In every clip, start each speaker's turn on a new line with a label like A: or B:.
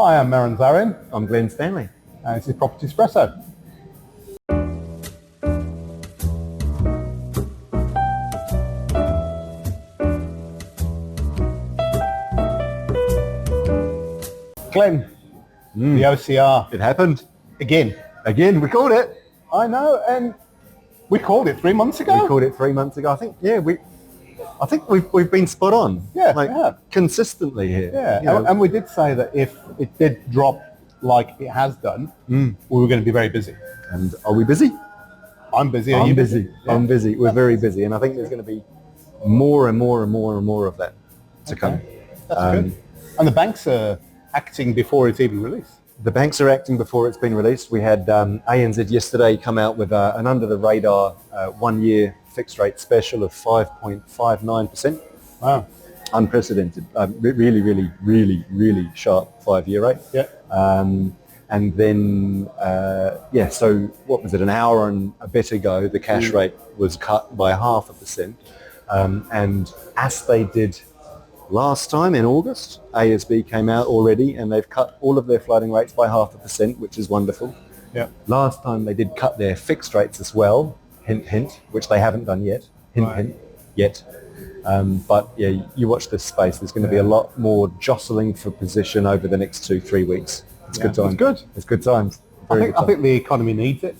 A: Hi, I'm Mehran and Zareian.
B: I'm Glenn Stanley.
A: And this is Property Espresso. Glenn, the OCR.
B: It happened.
A: Again,
B: we called it.
A: I know, and we called it 3 months ago.
B: We called it 3 months ago. I think we've been spot on.
A: Yeah,
B: like
A: we have.
B: consistently here.
A: Yeah,
B: You know,
A: and we did say that if it did drop like it has done, we were going to be very busy.
B: and are we busy?
A: I'm busy. Are
B: I'm
A: you
B: busy.
A: Yeah.
B: I'm busy. We're very busy, and I think there's going to be more and more and more and more of that to come.
A: That's good. And the banks are acting before it's even released.
B: The banks are acting before it's been released. We had ANZ yesterday come out with an under-the-radar 1-year fixed-rate special of 5.59%.
A: Wow.
B: Unprecedented. Really sharp 5-year rate.
A: Yeah.
B: And then, so what was it, an hour and a bit ago, the cash rate was cut by 0.5%. And as they did last time in August, ASB came out already and they've cut all of their floating rates by 0.5%, which is wonderful.
A: Yeah.
B: Last time they did cut their fixed rates as well, hint, hint, which they haven't done yet, hint, yet. But yeah, you watch this space, there's going to be a lot more jostling for position over the next 2-3 weeks. It's good times.
A: It's good.
B: It's good times.
A: I think the economy needs it.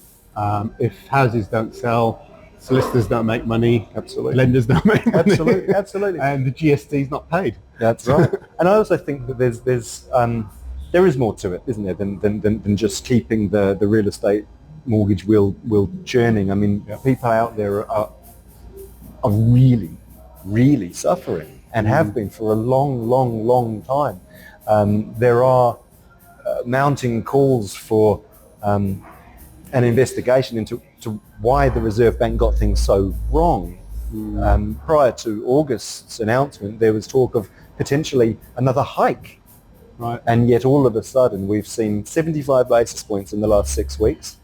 A: If houses don't sell, solicitors don't make money,
B: Absolutely.
A: lenders don't make money.
B: Absolutely.
A: And the GST's not paid.
B: That's right. And I also think that there is more to it, isn't there, than just keeping the real estate mortgage wheel churning. I mean, people out there are really suffering and have been for a long time. There are mounting calls for an investigation into why the Reserve Bank got things so wrong. Prior to August's announcement, there was talk of potentially another hike.
A: Right.
B: And yet all of a sudden we've seen 75 basis points in the last 6 weeks,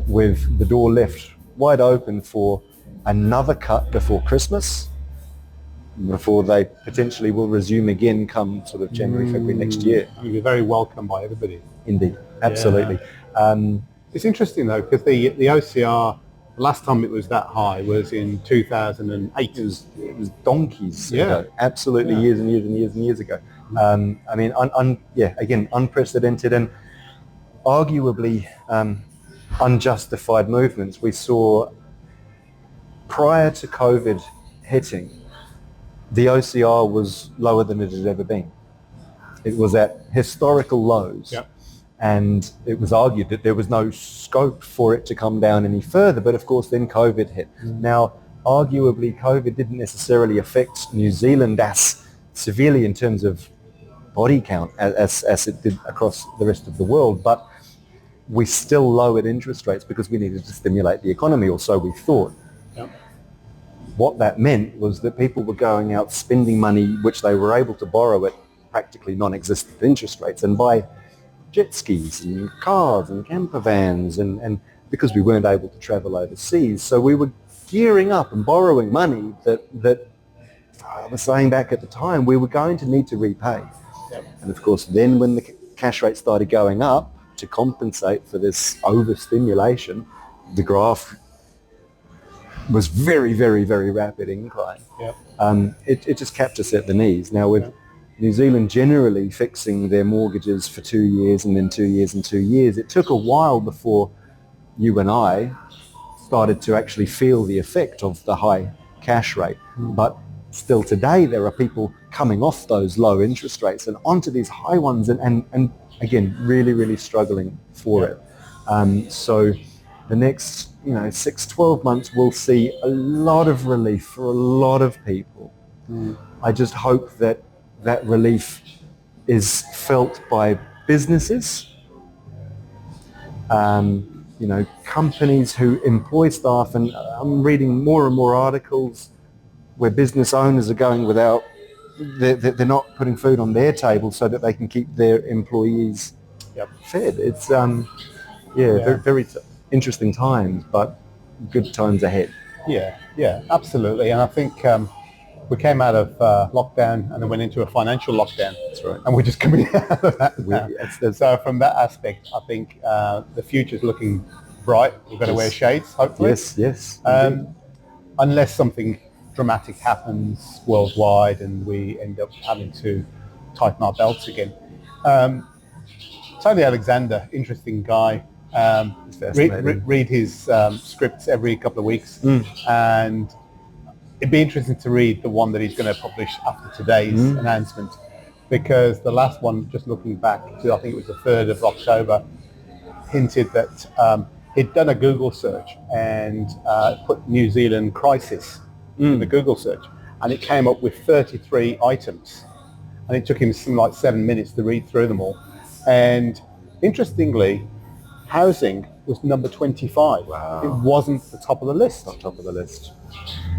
B: with the door left wide open for another cut before Christmas, before they potentially will resume again come sort of January, February next year.
A: You'll be very welcomed by everybody.
B: Indeed, absolutely.
A: It's interesting though, because the OCR, the last time it was that high was in 2008.
B: It was donkeys
A: Yeah.
B: ago, absolutely years and years ago. I mean, again, unprecedented and arguably unjustified movements. We saw prior to COVID hitting, the OCR was lower than it had ever been. It was at historical lows.
A: Yep.
B: And it was argued that there was no scope for it to come down any further. But of course, then COVID hit. Now, arguably, COVID didn't necessarily affect New Zealand as severely in terms of body count as it did across the rest of the world. But we still lowered interest rates because we needed to stimulate the economy, or so we thought.
A: Yep.
B: What that meant was that people were going out spending money which they were able to borrow at practically non-existent interest rates and buy jet skis and cars and camper vans and because we weren't able to travel overseas. So we were gearing up and borrowing money that I was saying back at the time we were going to need to repay.
A: Yep.
B: And of course then when the cash rate started going up to compensate for this overstimulation, the graph was very rapid incline.
A: Yep.
B: It just kept us at the knees. Now with New Zealand generally fixing their mortgages for 2 years and then 2 years and 2 years, it took a while before you and I started to actually feel the effect of the high cash rate. But still today there are people coming off those low interest rates and onto these high ones and again really struggling for it. So the next 6-12 months we'll see a lot of relief for a lot of people. I just hope that relief is felt by businesses, companies who employ staff, and I'm reading more and more articles where business owners are going without, they're not putting food on their table so that they can keep their employees fed. It's very interesting times, but good times ahead.
A: Yeah, absolutely. And I think we came out of lockdown and then went into a financial lockdown.
B: That's right.
A: And we're just coming out of that now.
B: That's
A: So from that aspect, I think the future's looking bright. We're going to wear shades, hopefully.
B: Yes.
A: Unless something dramatic happens worldwide and we end up having to tighten our belts again. Tony Alexander, interesting guy. Read his scripts every couple of weeks, and it'd be interesting to read the one that he's going to publish after today's announcement, because the last one, just looking back to, I think it was the 3rd of October, hinted that he'd done a Google search and put New Zealand crisis in the Google search, and it came up with 33 items, and it took him something like 7 minutes to read through them all. And interestingly, housing was number 25.
B: Wow.
A: It wasn't the top of the list.
B: Not top of the list.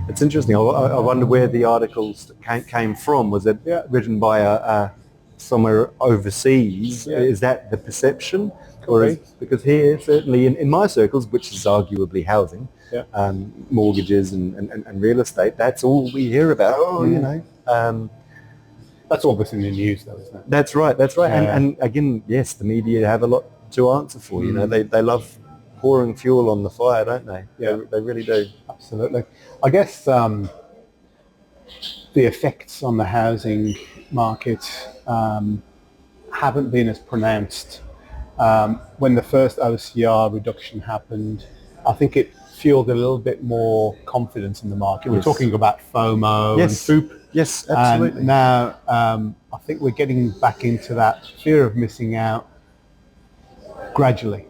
B: It's interesting. I wonder where the articles came from. Was it written by somewhere overseas?
A: Yeah.
B: Is that the perception? Because here, certainly in my circles, which is arguably housing, mortgages and real estate, that's all we hear about. You know.
A: That's all that's in the news, though, isn't it?
B: That's right.
A: Yeah.
B: And again, yes, the media have a lot to answer for. You know, they love pouring fuel on the fire, don't they?
A: Yeah,
B: they really do.
A: Absolutely. I guess the effects on the housing market haven't been as pronounced. When the first OCR reduction happened, I think it fueled a little bit more confidence in the market. We're talking about FOMO and FOOP.
B: Yes, absolutely.
A: And now I think we're getting back into that fear of missing out gradually.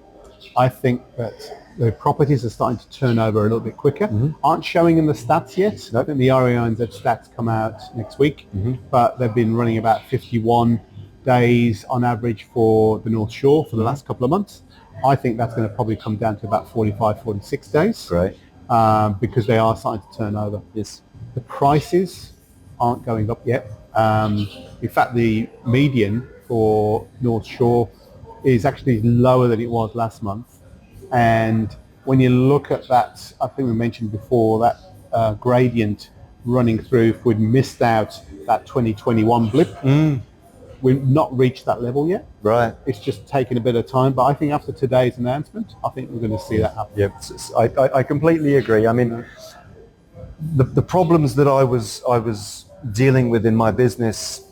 A: I think that the properties are starting to turn over a little bit quicker. Aren't showing in the stats yet. I think the REINZ stats come out next week, but they've been running about 51 days on average for the North Shore for the last couple of months. I think that's going to probably come down to about 45, 46 days.
B: Great.
A: Because they are starting to turn over.
B: Yes.
A: The prices aren't going up yet. In fact, the median for North Shore is actually lower than it was last month. And when you look at that, I think we mentioned before, that gradient running through, if we'd missed out that 2021 blip, we've not reached that level yet.
B: Right.
A: It's just taken a bit of time. But I think after today's announcement, I think we're going to see that happen.
B: Yep. I completely agree. I mean, the problems that I was dealing with in my business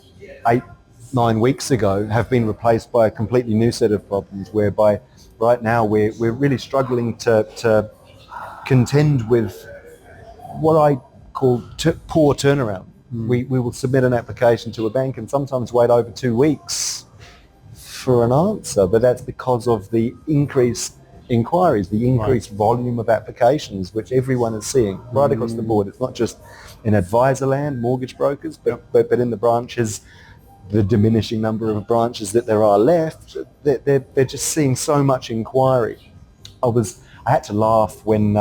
B: 8-9 weeks ago have been replaced by a completely new set of problems, whereby right now we're really struggling to contend with what I call poor turnaround. We will submit an application to a bank and sometimes wait over 2 weeks for an answer, but that's because of the increased inquiries, the increased volume of applications, which everyone is seeing right across the board. It's not just in advisor land, mortgage brokers, but in the branches, the diminishing number of branches that there are left, they're just seeing so much inquiry. I had to laugh when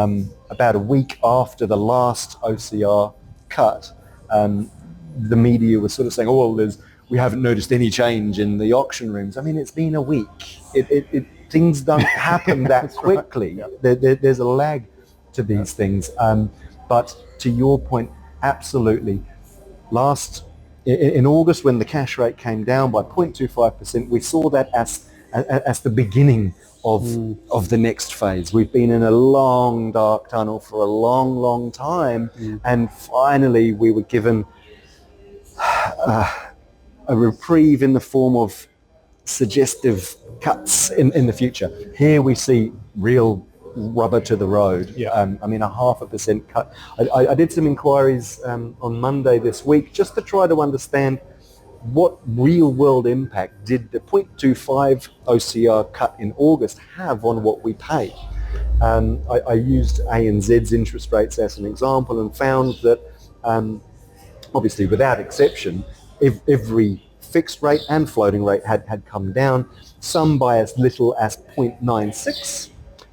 B: about a week after the last OCR cut, the media was sort of saying, "Oh, well, we haven't noticed any change in the auction rooms." I mean, it's been a week. Things don't happen that quickly. There's a lag to these things. But to your point, absolutely. In August, when the cash rate came down by 0.25%, we saw that as the beginning of the next phase. We've been in a long, dark tunnel for a long, long time, and finally we were given a reprieve in the form of suggestive cuts in the future. Here we see real rubber to the road. I mean, a 0.5% cut. I did some inquiries on Monday this week just to try to understand what real world impact did the 0.25 OCR cut in August have on what we pay. I used ANZ's interest rates as an example and found that obviously without exception, every fixed rate and floating rate had come down, some by as little as 0.96,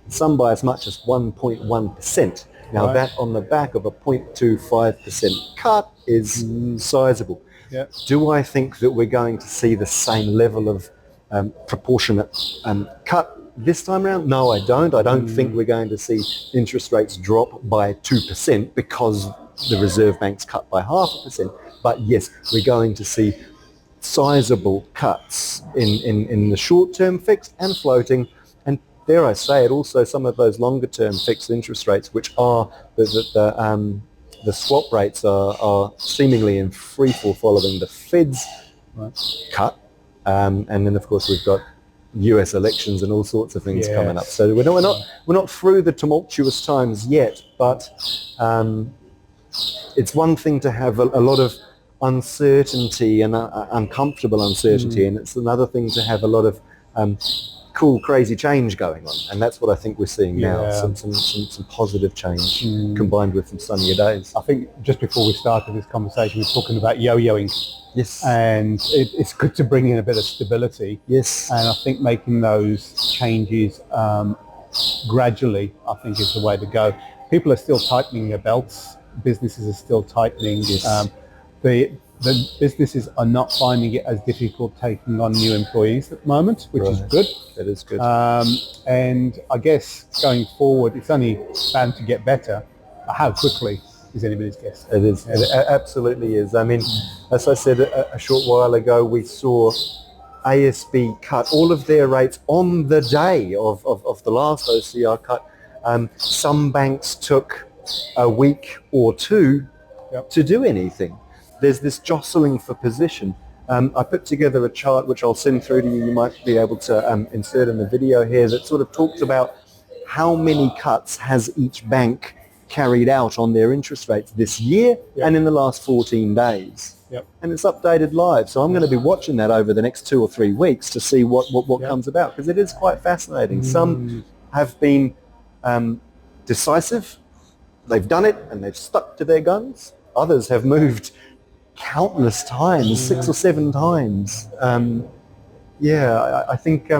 B: some by as much as 1.1%. Now that on the back of a 0.25% cut is sizable. Do I think that we're going to see the same level of proportionate cut this time around? No, I don't. I don't think we're going to see interest rates drop by 2% because the Reserve Bank's cut by 0.5%. But yes, we're going to see sizable cuts in the short-term fixed and floating, and dare I say it, also some of those longer-term fixed interest rates, which are the swap rates are seemingly in free fall following the Fed's cut, and then of course we've got US elections and all sorts of things coming up. So we're not through the tumultuous times yet, but it's one thing to have a lot of uncertainty and uncomfortable uncertainty, and it's another thing to have a lot of cool, crazy change going on, and that's what I think we're seeing now. Some positive change combined with some sunnier days.
A: I think just before we started this conversation, we were talking about yo-yoing.
B: Yes.
A: And it's good to bring in a bit of stability.
B: Yes.
A: And I think making those changes gradually, I think, is the way to go. People are still tightening their belts. Businesses are still tightening.
B: Yes.
A: The businesses are not finding it as difficult taking on new employees at the moment, which is good.
B: That is good.
A: And I guess going forward, it's only bound to get better. How quickly is anybody's guess?
B: It is. Yeah. It absolutely is. I mean, as I said a short while ago, we saw ASB cut all of their rates on the day of the last OCR cut. Some banks took a week or two to do anything. There's this jostling for position. I put together a chart which I'll send through to you. You might be able to insert in the video here, that sort of talks about how many cuts has each bank carried out on their interest rates this year and in the last 14 days. And it's updated live. So I'm going to be watching that over the next 2 or 3 weeks to see what comes about, because it is quite fascinating. Some have been decisive. They've done it and they've stuck to their guns. Others have moved countless times, 6 or 7 times. I think,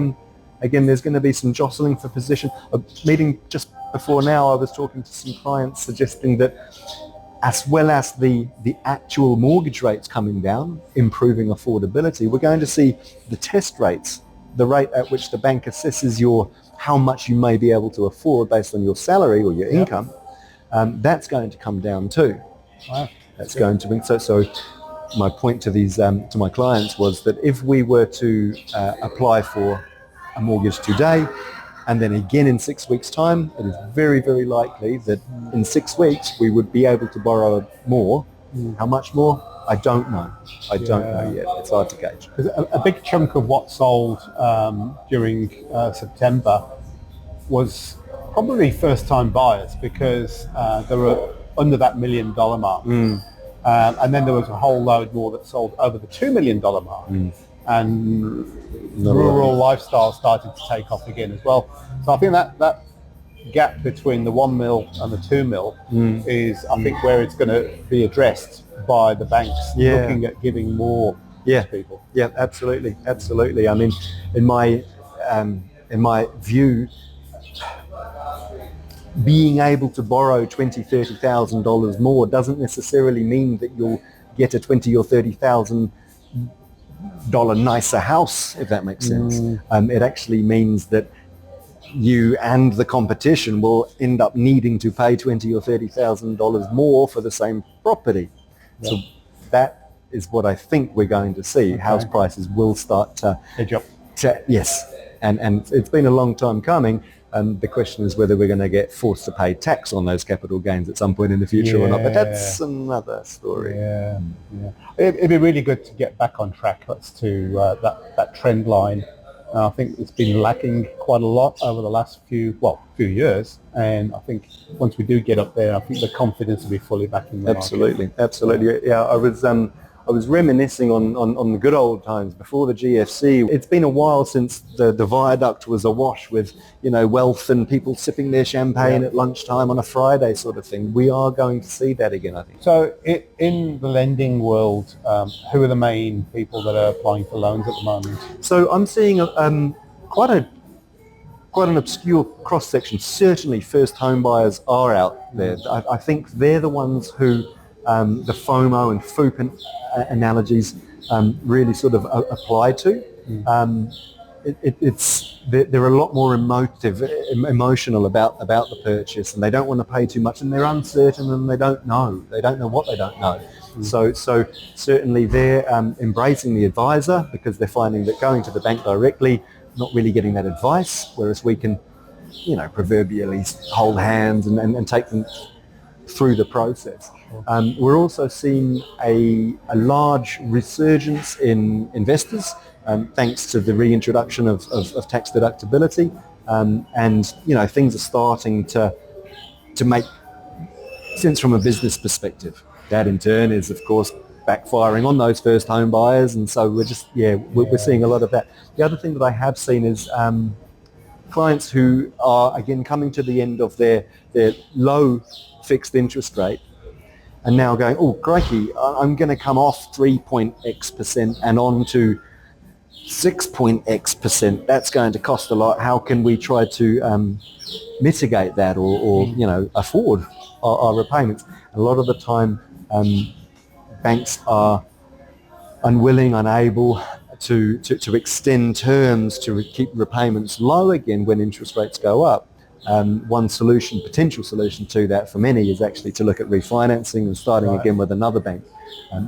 B: again, there's going to be some jostling for position. A meeting just before now, I was talking to some clients suggesting that as well as the actual mortgage rates coming down, improving affordability, we're going to see the test rates, the rate at which the bank assesses how much you may be able to afford based on your salary or your income, that's going to come down too.
A: Wow.
B: That's going to be so. My point to to my clients was that if we were to apply for a mortgage today, and then again in 6 weeks' time, it is very, very likely that in 6 weeks we would be able to borrow more. How much more? I don't know. I don't know yet. It's hard to gauge.
A: Because a big chunk of what sold during September was probably first-time buyers, because they were under that $1 million mark. And then there was a whole load more that sold over the $2 million mark. And rural lifestyle started to take off again as well. So I think that gap between the 1 mil and the 2 mil is, I think, where it's going to be addressed by the banks looking at giving more to people.
B: Yeah, absolutely. I mean, in my view, being able to borrow $20,000, $30,000 more doesn't necessarily mean that you'll get a $20,000 or $30,000 nicer house, if that makes sense. It actually means that you and the competition will end up needing to pay $20,000 or $30,000 more for the same property. So that is what I think we're going to see. House prices will start to
A: edge up.
B: Yes, and it's been a long time coming. The question is whether we're going to get forced to pay tax on those capital gains at some point in the future or not. But that's another story.
A: It'd be really good to get back on track as to that trend line. I think it's been lacking quite a lot over the last few years. And I think once we do get up there, I think the confidence will be fully back in the market.
B: Absolutely. Yeah, I was reminiscing on the good old times before the GFC. It's been a while since the viaduct was awash with, wealth and people sipping their champagne at lunchtime on a Friday sort of thing. We are going to see that again, I think.
A: So in the lending world, who are the main people that are applying for loans at the moment?
B: So I'm seeing quite an obscure cross-section. Certainly first home buyers are out there. I think they're the ones who the FOMO and FOOP analogies really sort of apply to. they're a lot more emotional about the purchase, and they don't want to pay too much, and they're uncertain, and they don't know what they don't know. So certainly they're embracing the advisor, because they're finding that going to the bank directly, not really getting that advice, whereas we can, proverbially hold hands and take them through the process. We're also seeing a large resurgence in investors, thanks to the reintroduction of tax deductibility, and things are starting to make sense from a business perspective. That in turn is, of course, backfiring on those first home buyers, and so we're seeing a lot of that. The other thing that I have seen is clients who are again coming to the end of their low fixed interest rate, and now going, oh crikey, I'm going to come off 3.x% and on to 6.x%. That's going to cost a lot. How can we try to mitigate that or afford our repayments? A lot of the time banks are unwilling, unable to extend terms to keep repayments low again when interest rates go up. One potential solution to that for many is actually to look at refinancing and starting again with another bank.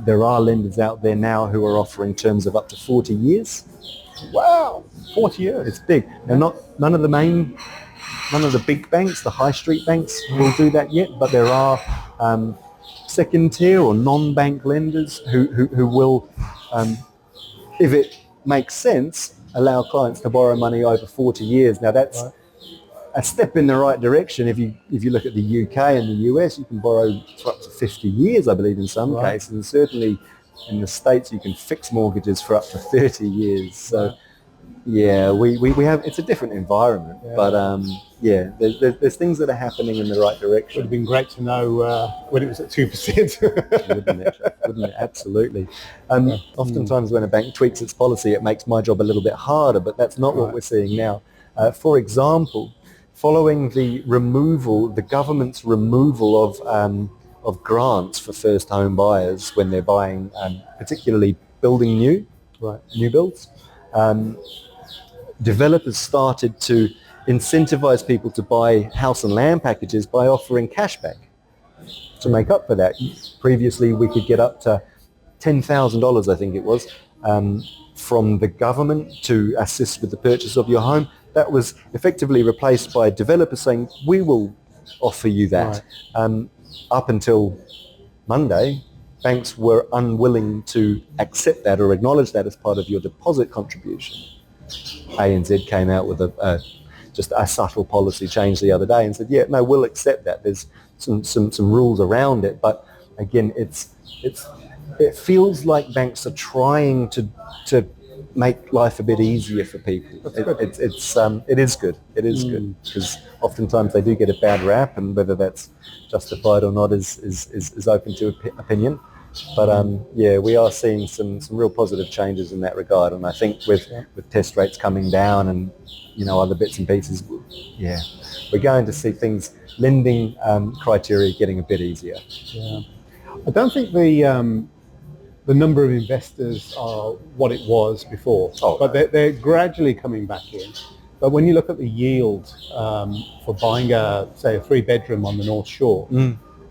B: There are lenders out there now who are offering terms of up to 40 years.
A: Wow, 40 years.
B: It's big. Now, none of the big banks, the high street banks, will do that yet, but there are second tier or non-bank lenders who will, if it makes sense, allow clients to borrow money over 40 years. Now that's a step in the right direction. If you look at the UK and the US, you can borrow for up to 50 years, I believe, in some cases. And certainly in the States, you can fix mortgages for up to 30 years. So we have, it's a different environment, but there's things that are happening in the right direction.
A: Would have been great to know when it was at 2%.
B: Wouldn't it? Absolutely. Oftentimes when a bank tweaks its policy, it makes my job a little bit harder, but that's not what we're seeing now. For example, following the government's removal of grants for first home buyers when they're buying, particularly building new builds, developers started to incentivize people to buy house and land packages by offering cashback to make up for that. Previously, we could get up to $10,000, I think it was, from the government to assist with the purchase of your home. That was effectively replaced by developers saying, we will offer you that. Up until Monday, banks were unwilling to accept that or acknowledge that as part of your deposit contribution. ANZ came out with just a subtle policy change the other day and said, we'll accept that. There's some rules around it, but again, it feels like banks are trying to make life a bit easier for people. It is good because oftentimes they do get a bad rap, and whether that's justified or not is open to opinion. But we are seeing some real positive changes in that regard, and I think with test rates coming down and other bits and pieces, we're going to see things, lending criteria getting a bit easier.
A: I don't think the number of investors are what it was before, but they're gradually coming back in. But when you look at the yield for buying a 3-bedroom on the North Shore,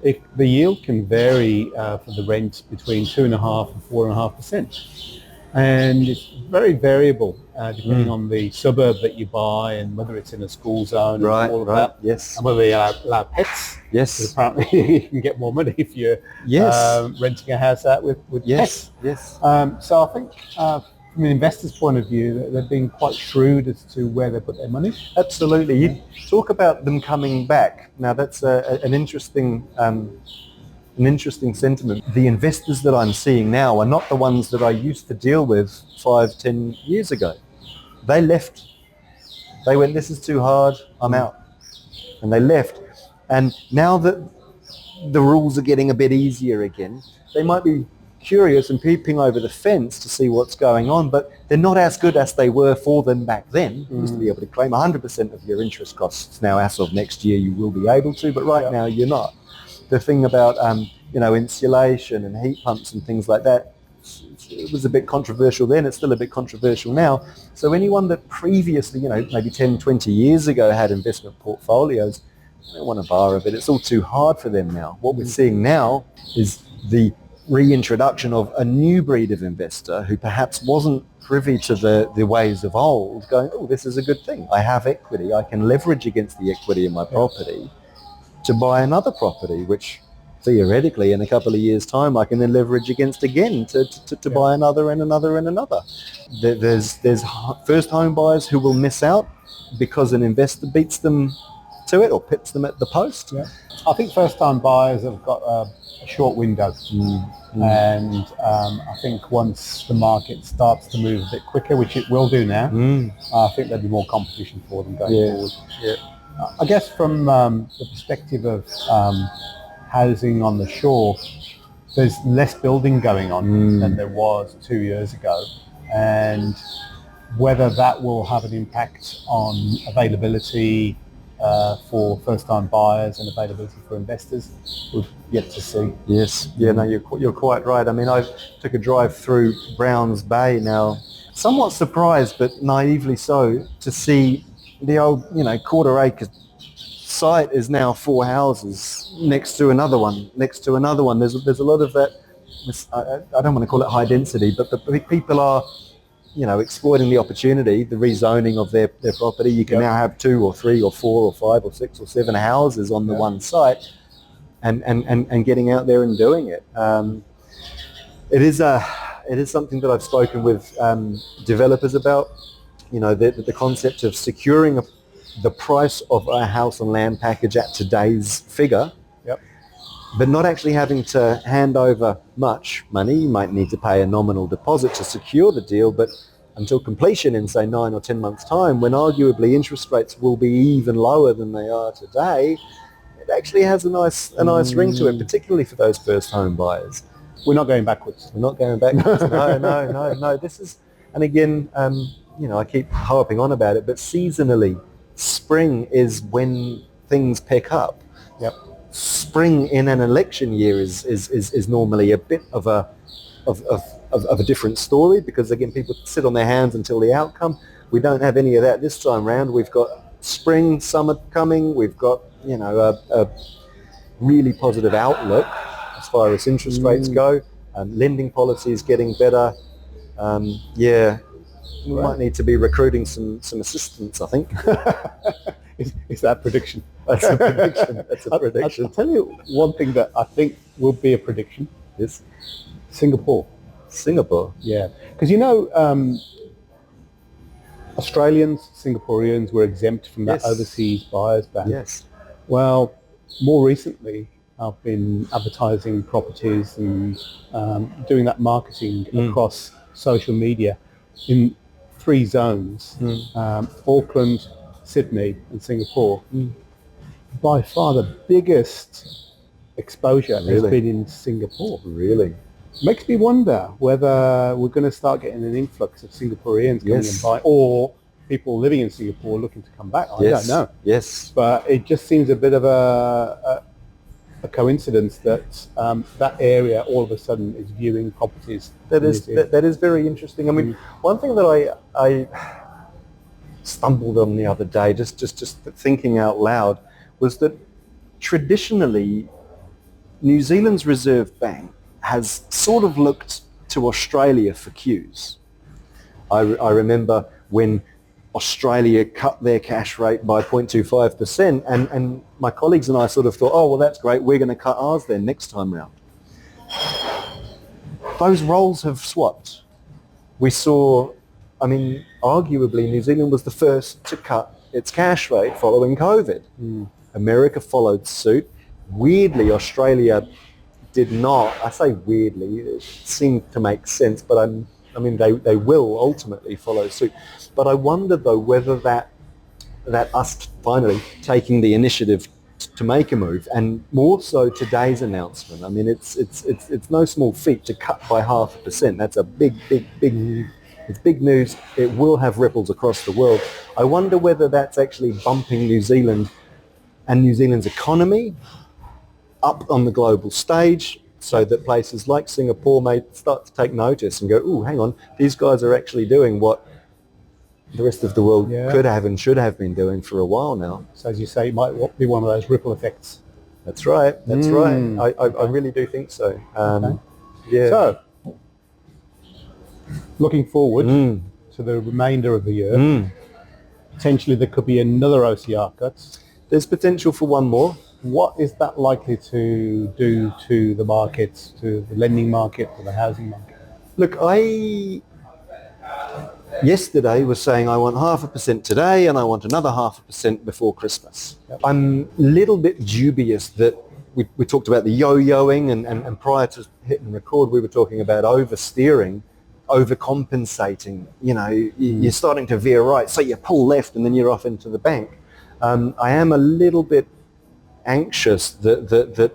A: the yield can vary for the rent between 2.5% and 4.5%. And it's very variable depending on the suburb that you buy and whether it's in a school zone and all of that.
B: Yes.
A: And whether they allow pets.
B: Yes.
A: Because apparently you can get more money if you're renting a house out with pets.
B: Yes.
A: So I think from an investor's point of view, they've been quite shrewd as to where they put their money.
B: Absolutely. You talk about them coming back. Now that's an interesting sentiment. The investors that I'm seeing now are not the ones that I used to deal with 5-10 years ago. They left. They went, this is too hard, I'm out. And they left. And now that the rules are getting a bit easier again, they might be curious and peeping over the fence to see what's going on, but they're not as good as they were for them back then. You used to be able to claim 100% of your interest costs. Now, as of next year, you will be able to, but right now you're not. The thing about insulation and heat pumps and things like that, it was a bit controversial then, it's still a bit controversial now. So anyone that previously, maybe 10, 20 years ago had investment portfolios, they don't want to borrow it. It's all too hard for them now. What we're seeing now is the reintroduction of a new breed of investor who perhaps wasn't privy to the ways of old, going, oh, this is a good thing. I have equity. I can leverage against the equity in my property to buy another property, which theoretically in a couple of years' time I can then leverage against again to buy another and another and another. There's first home buyers who will miss out because an investor beats them to it or pips them at the post.
A: Yeah. I think first-time buyers have got a short window, and I think once the market starts to move a bit quicker, which it will do now, I think there'll be more competition for them going forward.
B: Yeah.
A: I guess from the perspective of housing on the shore, there's less building going on than there was 2 years ago, and whether that will have an impact on availability for first-time buyers and availability for investors, we've yet to see.
B: Yes, no, you're quite right. I mean, I took a drive through Browns Bay now, somewhat surprised, but naively so, to see the old, quarter acre site is now 4 houses next to another one. There's a lot of that. I don't want to call it high density, but the people are, exploiting the opportunity, the rezoning of their property. You can now have 2 or 3 or 4 or 5 or 6 or 7 houses on the one site, and getting out there and doing it. It is something that I've spoken with developers about. The concept of securing the price of a house and land package at today's figure, but not actually having to hand over much money. You might need to pay a nominal deposit to secure the deal, but until completion in, say, 9 or 10 months' time, when arguably interest rates will be even lower than they are today, it actually has a nice ring to it, particularly for those first home buyers.
A: We're not going backwards.
B: We're not going backwards. No. This is, and again, I keep harping on about it, but seasonally, spring is when things pick up.
A: Yep.
B: Spring in an election year is normally a bit of a different story, because again, people sit on their hands until the outcome. We don't have any of that this time round. We've got spring, summer coming. We've got a really positive outlook as far as interest rates go. Lending policy is getting better. We might need to be recruiting some assistants, I think.
A: Is that a prediction?
B: That's a prediction.
A: I'll tell you one thing that I think will be a prediction.
B: Yes.
A: Singapore. Yeah. Because Australians, Singaporeans were exempt from that overseas buyers ban.
B: Yes.
A: Well, more recently, I've been advertising properties and doing that marketing across social media in 3 zones, Auckland, Sydney and Singapore. By far the biggest exposure has been in Singapore.
B: Really?
A: Makes me wonder whether we're going to start getting an influx of Singaporeans coming and buying, or people living in Singapore looking to come back. I don't know.
B: Yes.
A: But it just seems a bit of a coincidence that that area all of a sudden is viewing properties.
B: That is very interesting. I mean, one thing that I stumbled on the other day, just thinking out loud, was that traditionally New Zealand's Reserve Bank has sort of looked to Australia for cues. I remember when Australia cut their cash rate by 0.25%, and my colleagues and I sort of thought, oh, well, that's great, we're going to cut ours then next time round. Those roles have swapped. We saw, arguably New Zealand was the first to cut its cash rate following COVID. America followed suit. Weirdly, Australia did not. I say weirdly, it seemed to make sense, but they will ultimately follow suit. But I wonder, though, whether that us finally taking the initiative to make a move, and more so today's announcement. I mean, it's no small feat to cut by 0.5%. That's a big. It's big news. It will have ripples across the world. I wonder whether that's actually bumping New Zealand and New Zealand's economy up on the global stage, so that places like Singapore may start to take notice and go, "Ooh, hang on, these guys are actually doing what the rest of the world could have and should have been doing for a while now."
A: So as you say, it might be one of those ripple effects.
B: That's right. That's right. I really do think so. Yeah.
A: So, looking forward to the remainder of the year, potentially there could be another OCR cut.
B: There's potential for one more.
A: What is that likely to do to the markets, to the lending market, to the housing market?
B: Look, I yesterday was saying I want 0.5% today and I want another 0.5% before Christmas. Yep. I'm a little bit dubious that we talked about the yo-yoing and prior to hitting record we were talking about oversteering, overcompensating. You know, you're starting to veer right, so you pull left and then you're off into the bank. I am a little bit anxious that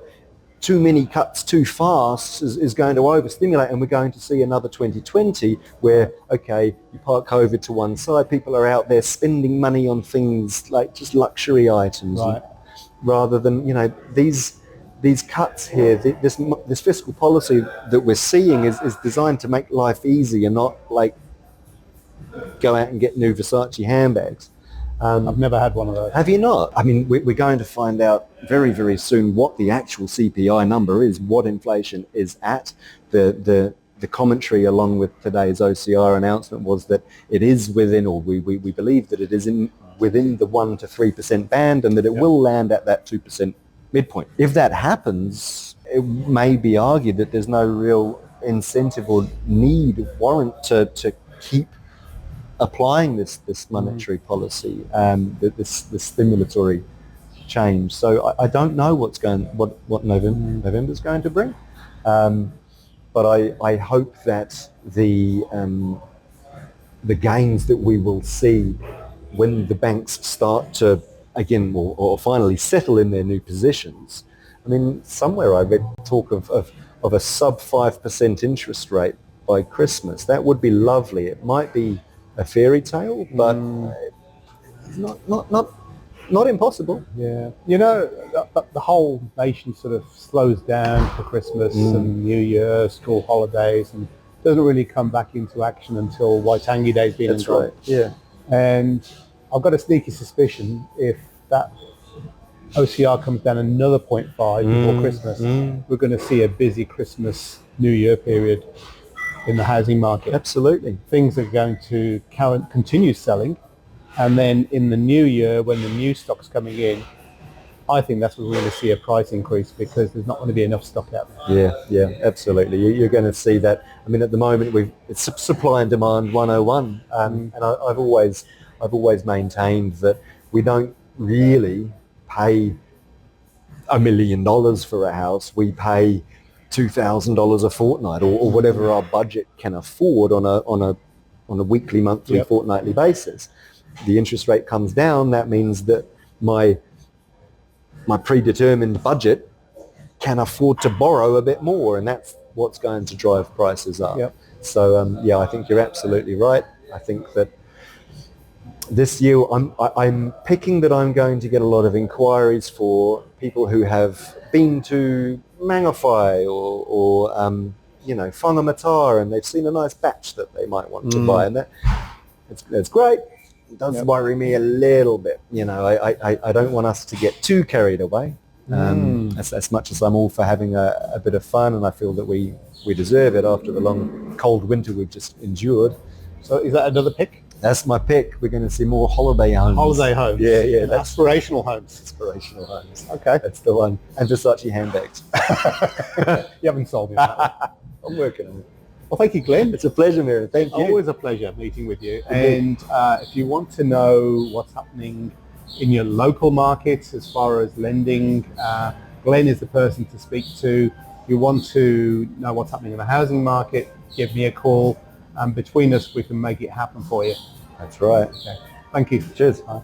B: too many cuts too fast is going to overstimulate, and we're going to see another 2020 where, okay, you park COVID to one side, people are out there spending money on things like just luxury items,
A: right,
B: rather than, you know, these cuts here, this fiscal policy that we're seeing is designed to make life easy and not like go out and get new Versace handbags.
A: I've never had one of those.
B: Have you not? I mean, we're going to find out very, very soon what the actual CPI number is, what inflation is at. The commentary along with today's OCR announcement was that it is within, or we believe that it is within the 1 to 3% band, and that it will land at that 2% midpoint. If that happens, it may be argued that there's no real incentive or warrant to keep applying this monetary policy, this stimulatory change. So I don't know what November's going to bring, but I hope that the gains that we will see when the banks start to again or finally settle in their new positions. I mean, somewhere I read talk of a sub 5% interest rate by Christmas. That would be lovely. It might be a fairy tale, but it's not impossible.
A: Yeah, you know, the whole nation sort of slows down for Christmas and New Year, school holidays, and doesn't really come back into action until Waitangi Day's been and gone.
B: Right. Yeah,
A: and I've got a sneaky suspicion if that OCR comes down another 0.5 before Christmas, we're going to see a busy Christmas, New Year period in the housing market.
B: Absolutely.
A: Things are going to continue selling, and then in the new year, when the new stock's coming in, I think that's when we're going to see a price increase, because there's not going to be enough stock out there.
B: Yeah, absolutely. You're going to see that. I mean, at the moment, it's supply and demand 101, and I've always maintained that we don't really pay $1 million for a house. We pay $2,000 a fortnight, or whatever our budget can afford on a weekly, monthly, fortnightly basis. The interest rate comes down. That means that my predetermined budget can afford to borrow a bit more, and that's what's going to drive prices up.
A: Yep.
B: So I think you're absolutely right. I think that this year I'm picking that I'm going to get a lot of inquiries for people who have been to Mangawhai or Whangamatar, and they've seen a nice batch that they might want to buy, and that's great. It does worry me a little bit. You know, I don't want us to get too carried away. As much as I'm all for having a bit of fun, and I feel that we deserve it after the long cold winter we've just endured.
A: So is that another pick?
B: That's my pick. We're going to see more holiday homes.
A: Holiday homes.
B: Yeah.
A: Aspirational homes.
B: Aspirational homes.
A: Okay.
B: That's the one. And Versace handbags.
A: You haven't sold me on that one.
B: I'm working on it.
A: Well, thank you, Glenn.
B: It's a pleasure, Mehran. Thank you.
A: Always a pleasure meeting with you. And if you want to know what's happening in your local markets as far as lending, Glenn is the person to speak to. If you want to know what's happening in the housing market, give me a call. And between us, we can make it happen for you.
B: That's right.
A: Okay. Thank you.
B: Cheers.
A: Bye.